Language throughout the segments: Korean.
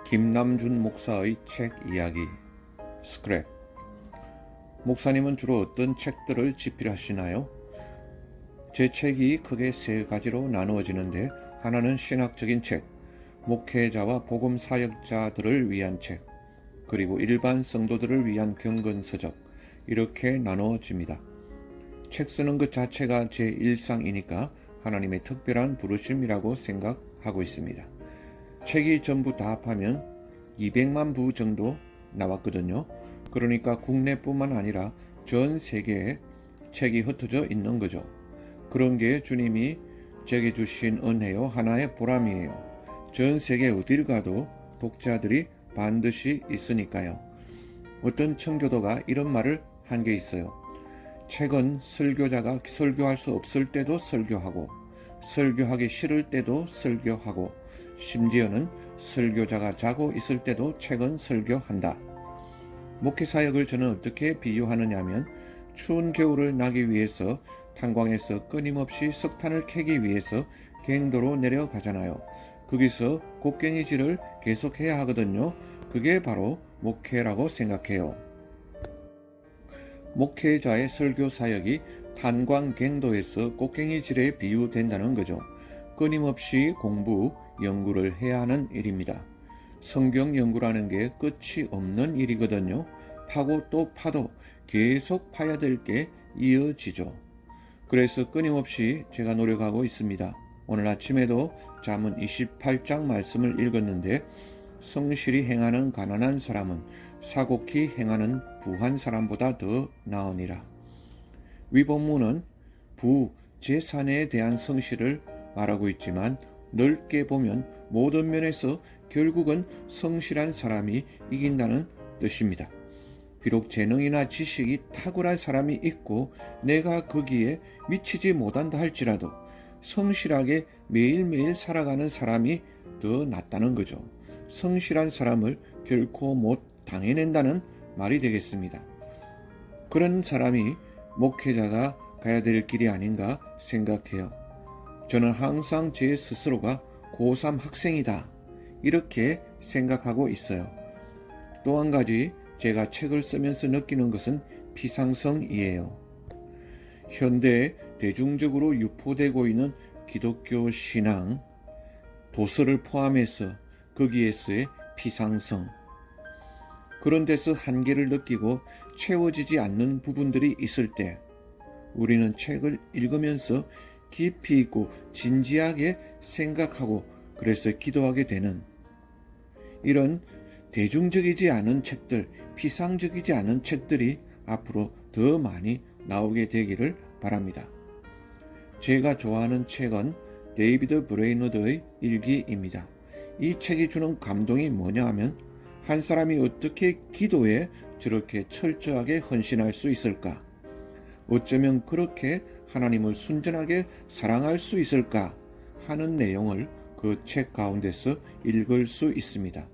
김남준 목사의 책 이야기 스크랩. 목사님은 주로 어떤 책들을 집필하시나요? 제 책이 크게 세 가지로 나누어지는데, 하나는 신학적인 책, 목회자와 복음 사역자들을 위한 책, 그리고 일반 성도들을 위한 경건서적, 이렇게 나누어집니다. 책 쓰는 것 자체가 제 일상이니까 하나님의 특별한 부르심이라고 생각하고 있습니다. 책이 전부 다 합하면 200만 부 정도 나왔거든요. 그러니까 국내뿐만 아니라 전 세계에 책이 흩어져 있는 거죠. 그런 게 주님이 제게 주신 은혜요, 하나의 보람이에요. 전 세계 어딜 가도 독자들이 반드시 있으니까요. 어떤 청교도가 이런 말을 한 게 있어요. 책은 설교자가 설교할 수 없을 때도 설교하고, 설교하기 싫을 때도 설교하고, 심지어는 설교자가 자고 있을 때도 책은 설교한다. 목회사역을 저는 어떻게 비유하느냐면, 추운 겨울을 나기 위해서 탄광에서 끊임없이 석탄을 캐기 위해서 갱도로 내려가잖아요. 거기서 곡괭이질을 계속해야 하거든요. 그게 바로 목회라고 생각해요. 목회자의 설교 사역이 탄광갱도에서 곡괭이질에 비유된다는 거죠. 끊임없이 공부, 연구를 해야 하는 일입니다. 성경 연구라는 게 끝이 없는 일이거든요. 파고 또 파도 계속 파야 될 게 이어지죠. 그래서 끊임없이 제가 노력하고 있습니다. 오늘 아침에도 잠언 28장 말씀을 읽었는데, 성실히 행하는 가난한 사람은 사곡히 행하는 부한 사람보다 더 나으니라. 위본문은 부, 재산에 대한 성실을 말하고 있지만, 넓게 보면 모든 면에서 결국은 성실한 사람이 이긴다는 뜻입니다. 비록 재능이나 지식이 탁월한 사람이 있고 내가 거기에 미치지 못한다 할지라도 성실하게 매일매일 살아가는 사람이 더 낫다는 거죠. 성실한 사람을 결코 못 당해낸다는 말이 되겠습니다. 그런 사람이 목회자가 가야 될 길이 아닌가 생각해요. 저는 항상 제 스스로가 고3 학생이다, 이렇게 생각하고 있어요. 또 한 가지 제가 책을 쓰면서 느끼는 것은 피상성이에요. 현대에 대중적으로 유포되고 있는 기독교 신앙, 도서를 포함해서 거기에서의 피상성, 그런 데서 한계를 느끼고 채워지지 않는 부분들이 있을 때 우리는 책을 읽으면서 깊이 있고 진지하게 생각하고, 그래서 기도하게 되는, 이런 대중적이지 않은 책들, 피상적이지 않은 책들이 앞으로 더 많이 나오게 되기를 바랍니다. 제가 좋아하는 책은 데이비드 브레이너드의 일기입니다. 이 책이 주는 감동이 뭐냐 하면, 한 사람이 어떻게 기도에 저렇게 철저하게 헌신할 수 있을까? 어쩌면 그렇게 하나님을 순전하게 사랑할 수 있을까? 하는 내용을 그 책 가운데서 읽을 수 있습니다.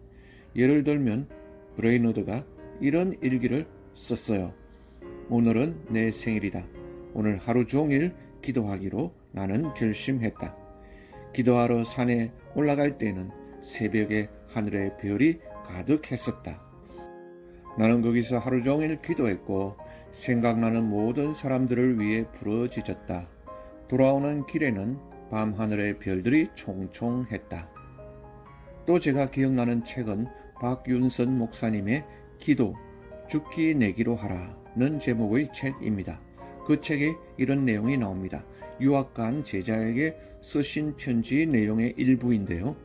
예를 들면 브레이너드가 이런 일기를 썼어요. 오늘은 내 생일이다. 오늘 하루 종일 기도하기로 나는 결심했다. 기도하러 산에 올라갈 때는 새벽에 하늘에 별이 가득했었다. 나는 거기서 하루 종일 기도했고 생각나는 모든 사람들을 위해 부러지졌다. 돌아오는 길에는 밤하늘의 별들이 총총했다. 또 제가 기억나는 책은 박윤선 목사님의 기도, 죽기 내기로 하라는 제목의 책입니다. 그 책에 이런 내용이 나옵니다. 유학 간 제자에게 쓰신 편지 내용의 일부인데요.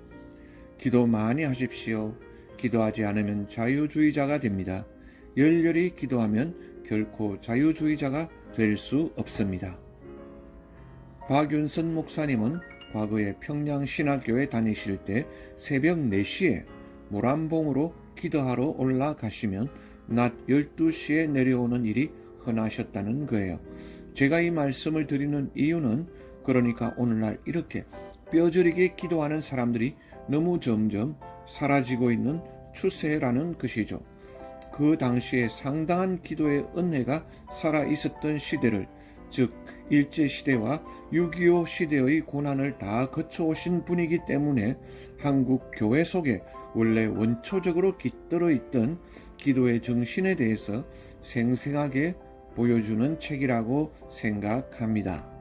기도 많이 하십시오. 기도하지 않으면 자유주의자가 됩니다. 열렬히 기도하면 결코 자유주의자가 될 수 없습니다. 박윤선 목사님은 과거에 평양신학교에 다니실 때 새벽 4시에 모란봉으로 기도하러 올라가시면 낮 12시에 내려오는 일이 흔하셨다는 거예요. 제가 이 말씀을 드리는 이유는, 그러니까 오늘날 이렇게 뼈저리게 기도하는 사람들이 너무 점점 사라지고 있는 추세라는 것이죠. 그 당시에 상당한 기도의 은혜가 살아 있었던 시대를 즉 일제시대와 6.25 시대의 고난을 다 거쳐오신 분이기 때문에 한국 교회 속에 원래 원초적으로 깃들어 있던 기도의 정신에 대해서 생생하게 보여주는 책이라고 생각합니다.